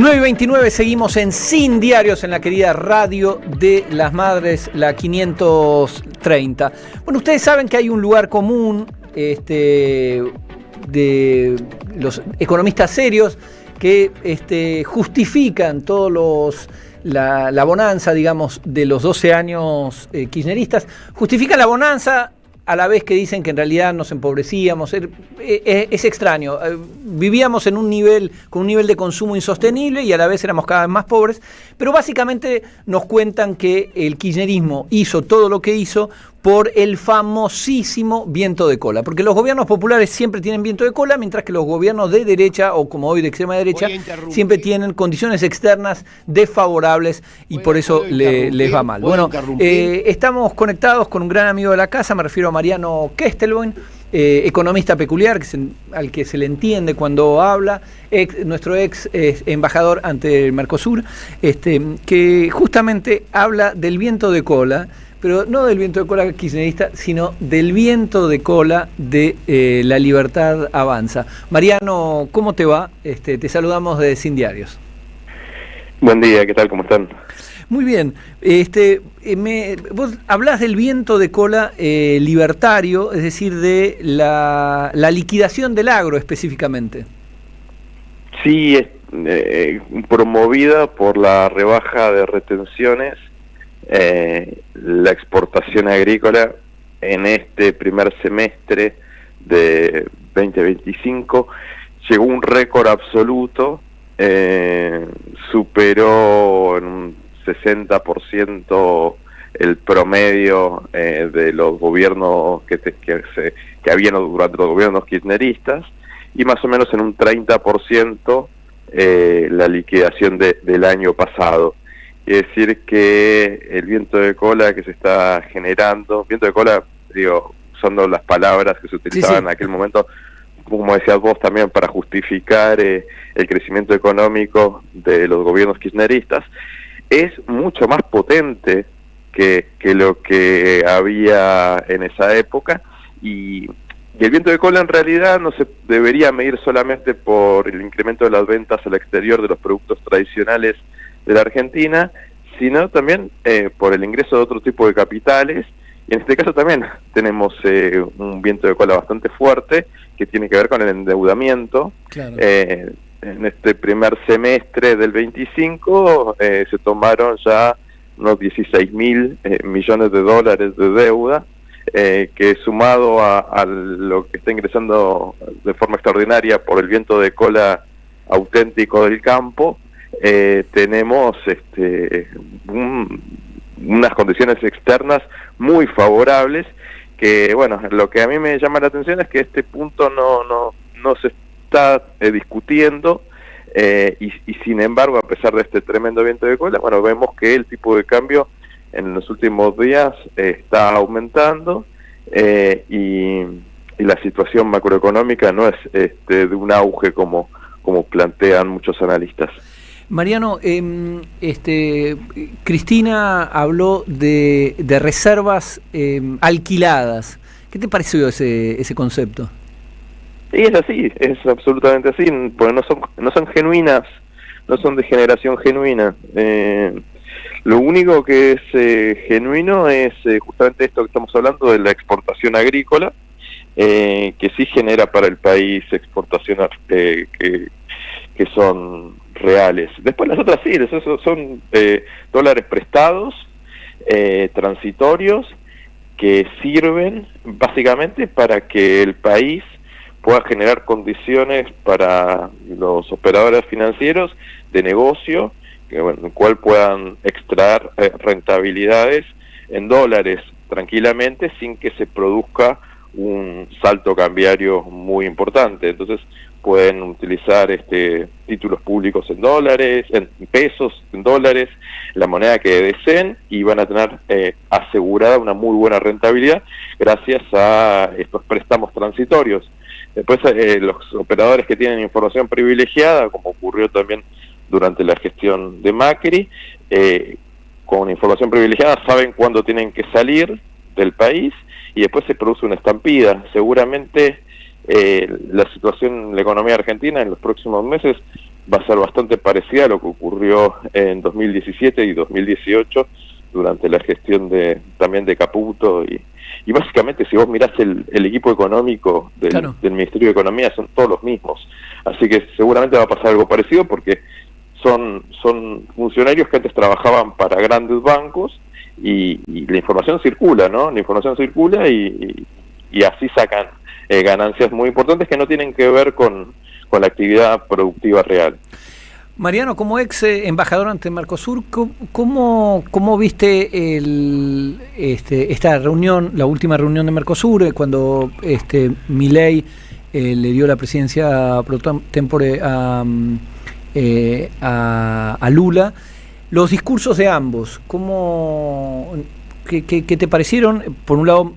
9:29, seguimos en Sin Diarios en la querida Radio de las Madres, la 530. Bueno, ustedes saben que hay un lugar común de los economistas serios que justifican todos la bonanza, digamos, de los 12 años kirchneristas. Justifican la bonanza a la vez que dicen que en realidad nos empobrecíamos. Es extraño. Vivíamos con un nivel de consumo insostenible y a la vez éramos cada vez más pobres, pero básicamente nos cuentan que el kirchnerismo hizo todo lo que hizo por el famosísimo viento de cola, porque los gobiernos populares siempre tienen viento de cola, mientras que los gobiernos de derecha, o como hoy de extrema derecha, siempre tienen condiciones externas desfavorables y por eso les va mal. Bueno, estamos conectados con un gran amigo de la casa, me refiero a Mariano Kestelboim, economista peculiar, al que se le entiende cuando habla, nuestro ex embajador ante el Mercosur, que justamente habla del viento de cola, pero no del viento de cola kirchnerista, sino del viento de cola de La Libertad Avanza. Mariano, ¿cómo te va? Te saludamos de Sin Diarios. Buen día, ¿qué tal? ¿Cómo están? Muy bien. Vos hablás del viento de cola libertario, es decir, de la liquidación del agro específicamente. Sí, promovida por la rebaja de retenciones, la exportación agrícola en este primer semestre de 2025 llegó a un récord absoluto, superó en un 60% el promedio de los gobiernos que habían durante los gobiernos kirchneristas, y más o menos en un 30% la liquidación del año pasado. Es decir, que el viento de cola que se está generando, viento de cola, digo, usando las palabras que se utilizaban en aquel momento, como decías vos también, para justificar el crecimiento económico de los gobiernos kirchneristas, es mucho más potente que lo que había en esa época, y el viento de cola en realidad no se debería medir solamente por el incremento de las ventas al exterior de los productos tradicionales de la Argentina, sino también por el ingreso de otro tipo de capitales, y en este caso también tenemos un viento de cola bastante fuerte que tiene que ver con el endeudamiento. Claro. En este primer semestre del 25 se tomaron ya unos 16.000 millones de dólares de deuda, que sumado a lo que está ingresando de forma extraordinaria por el viento de cola auténtico del campo, tenemos unas condiciones externas muy favorables, que bueno, lo que a mí me llama la atención es que este punto no se está discutiendo, y sin embargo, a pesar de este tremendo viento de cola, bueno, vemos que el tipo de cambio en los últimos días está aumentando, y la situación macroeconómica no es de un auge como plantean muchos analistas. Mariano, Cristina habló de reservas alquiladas. ¿Qué te pareció ese concepto? Sí, es así, es absolutamente así, porque no son genuinas, no son de generación genuina. Lo único que es genuino es justamente esto que estamos hablando de la exportación agrícola, que sí genera para el país exportaciones que son reales. Después las otras sí, esos son dólares prestados, transitorios, que sirven básicamente para que el país pueda generar condiciones para los operadores financieros de negocio, en el cual puedan extraer rentabilidades en dólares tranquilamente sin que se produzca un salto cambiario muy importante. Entonces pueden utilizar títulos públicos en dólares, en pesos, en dólares, la moneda que deseen, y van a tener asegurada una muy buena rentabilidad gracias a estos préstamos transitorios. Después los operadores que tienen información privilegiada, como ocurrió también durante la gestión de Macri, con información privilegiada saben cuándo tienen que salir del país, y después se produce una estampida. Seguramente la situación en la economía argentina en los próximos meses va a ser bastante parecida a lo que ocurrió en 2017 y 2018 durante la gestión también de Caputo y básicamente si vos mirás el equipo económico del Ministerio de Economía son todos los mismos, así que seguramente va a pasar algo parecido porque son funcionarios que antes trabajaban para grandes bancos y la información circula, ¿no? La información circula y así sacan ganancias muy importantes que no tienen que ver con la actividad productiva real. Mariano, como ex embajador ante Mercosur, ¿cómo viste esta reunión, la última reunión de Mercosur, cuando Milei le dio la presidencia pro tempore a Lula? Los discursos de ambos, ¿qué te parecieron? Por un lado,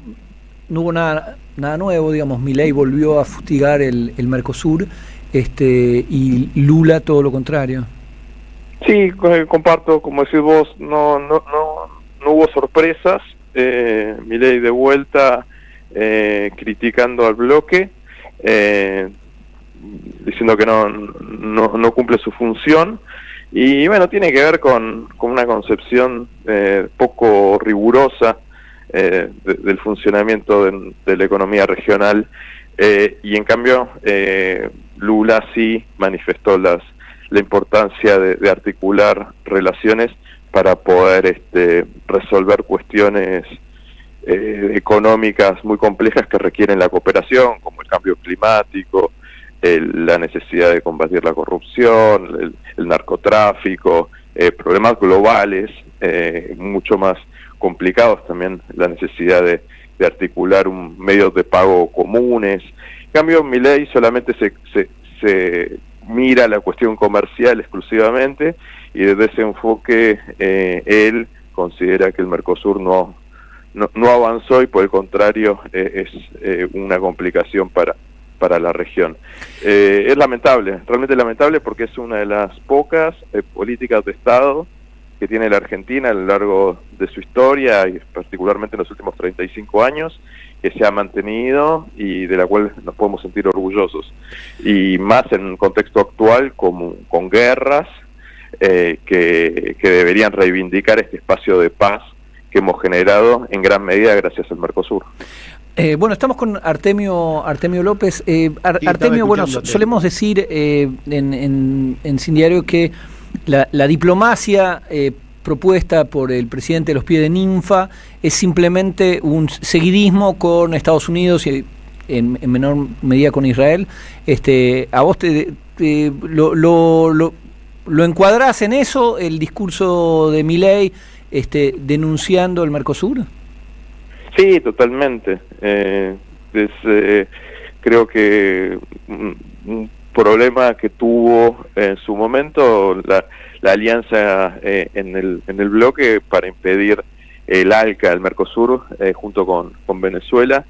no hubo nada nuevo, digamos, Milei volvió a fustigar el Mercosur, y Lula todo lo contrario. Sí, comparto, como decís vos, no hubo sorpresas. Milei de vuelta criticando al bloque, diciendo que no cumple su función, y bueno, tiene que ver con una concepción poco rigurosa del funcionamiento de la economía regional, y en cambio Lula sí manifestó la importancia de articular relaciones para poder resolver cuestiones económicas muy complejas que requieren la cooperación, como el cambio climático, la necesidad de combatir la corrupción, el narcotráfico, problemas globales mucho más complicados, también la necesidad de articular medios de pago comunes. En cambio, Milei solamente se mira la cuestión comercial exclusivamente, y desde ese enfoque él considera que el Mercosur no avanzó y por el contrario es una complicación para la región. Es lamentable, realmente lamentable, porque es una de las pocas políticas de Estado que tiene la Argentina a lo largo de su historia, y particularmente en los últimos 35 años, que se ha mantenido y de la cual nos podemos sentir orgullosos. Y más en un contexto actual con guerras que deberían reivindicar este espacio de paz que hemos generado en gran medida gracias al Mercosur. Bueno, estamos con Artemio López. Artemio, bueno, solemos decir en Sin Diario que la diplomacia propuesta por el presidente de los pies de ninfa es simplemente un seguidismo con Estados Unidos y en menor medida con Israel. ¿A vos lo encuadrás en eso, el discurso de Milei denunciando el Mercosur? Sí, totalmente. Creo que un problema que tuvo en su momento la alianza en el bloque para impedir el ALCA, el Mercosur, junto con Venezuela,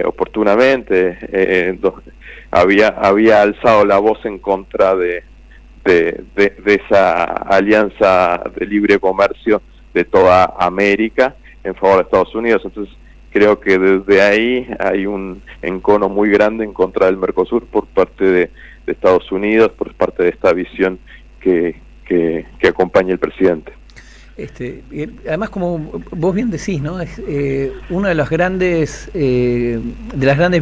oportunamente había alzado la voz en contra de esa alianza de libre comercio de toda América en favor de Estados Unidos. Entonces creo que desde ahí hay un encono muy grande en contra del Mercosur por parte de Estados Unidos, por parte de esta visión que acompaña el presidente. Además, como vos bien decís, ¿no? Es una de las grandes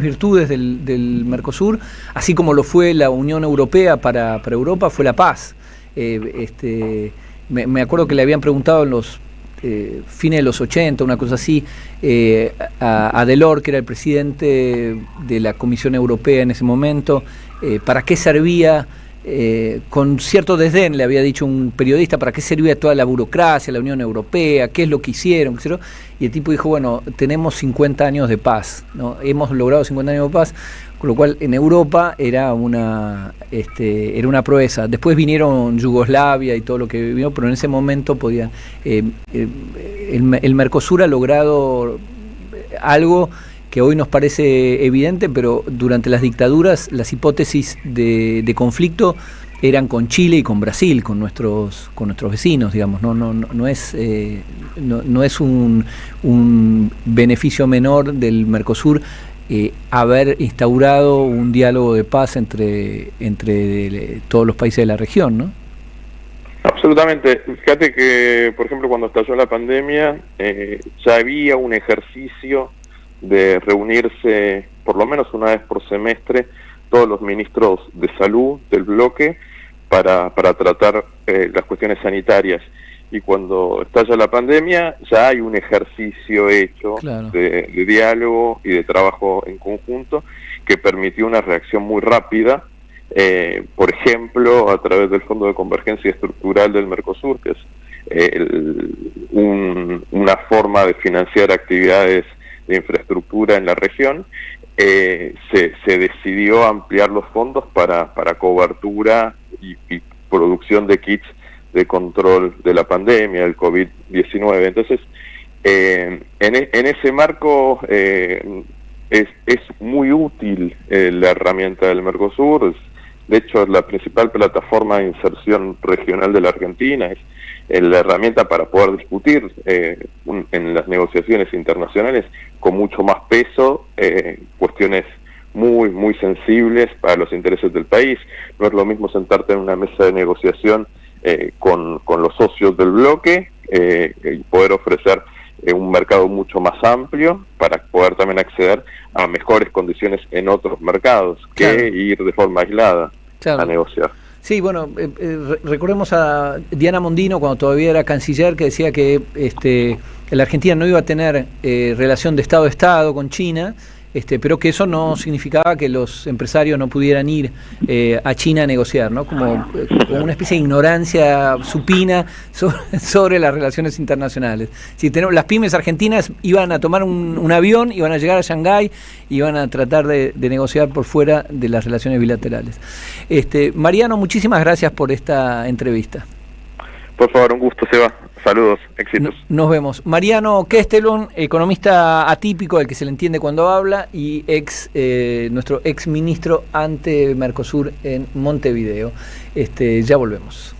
virtudes del Mercosur, así como lo fue la Unión Europea para Europa, fue la paz. Me acuerdo que le habían preguntado en los fines de los 80, una cosa así, a Delors, que era el presidente de la Comisión Europea en ese momento, para qué servía, con cierto desdén le había dicho un periodista, para qué servía toda la burocracia, la Unión Europea, qué es lo que hicieron, y el tipo dijo, bueno, tenemos 50 años de paz, ¿no? Hemos logrado 50 años de paz, con lo cual en Europa era una proeza. Después vinieron Yugoslavia y todo lo que vivió, pero en ese momento podían. El Mercosur ha logrado algo que hoy nos parece evidente, pero durante las dictaduras las hipótesis de conflicto eran con Chile y con Brasil, con nuestros vecinos, digamos. No es un beneficio menor del Mercosur haber instaurado un diálogo de paz entre todos los países de la región, ¿no? Absolutamente. Fíjate que, por ejemplo, cuando estalló la pandemia, ya había un ejercicio de reunirse por lo menos una vez por semestre todos los ministros de salud del bloque para tratar las cuestiones sanitarias. Y cuando estalla la pandemia ya hay un ejercicio hecho, claro, de diálogo y de trabajo en conjunto que permitió una reacción muy rápida, por ejemplo, a través del Fondo de Convergencia Estructural del Mercosur, que es una forma de financiar actividades de infraestructura en la región. Se decidió ampliar los fondos para cobertura y producción de kits de control de la pandemia, del COVID-19. Entonces, en ese marco es muy útil la herramienta del Mercosur. De hecho, es la principal plataforma de inserción regional de la Argentina, es la herramienta para poder discutir en las negociaciones internacionales con mucho más peso cuestiones muy sensibles para los intereses del país. No es lo mismo sentarte en una mesa de negociación con los socios del bloque y poder ofrecer un mercado mucho más amplio para poder también acceder a mejores condiciones en otros mercados, claro, que ir de forma aislada, claro, a negociar. Sí, bueno, recordemos a Diana Mondino cuando todavía era canciller, que decía que la Argentina no iba a tener relación de Estado a Estado con China, pero que eso no significaba que los empresarios no pudieran ir a China a negociar, ¿no? Como una especie de ignorancia supina sobre las relaciones internacionales. Si las pymes argentinas iban a tomar un avión, iban a llegar a Shanghái, iban a tratar de negociar por fuera de las relaciones bilaterales. Mariano, muchísimas gracias por esta entrevista. Por favor, un gusto, Seba. Saludos, éxitos. Nos vemos. Mariano Kestelon, economista atípico, al que se le entiende cuando habla, y nuestro ex ministro ante Mercosur en Montevideo. Ya volvemos.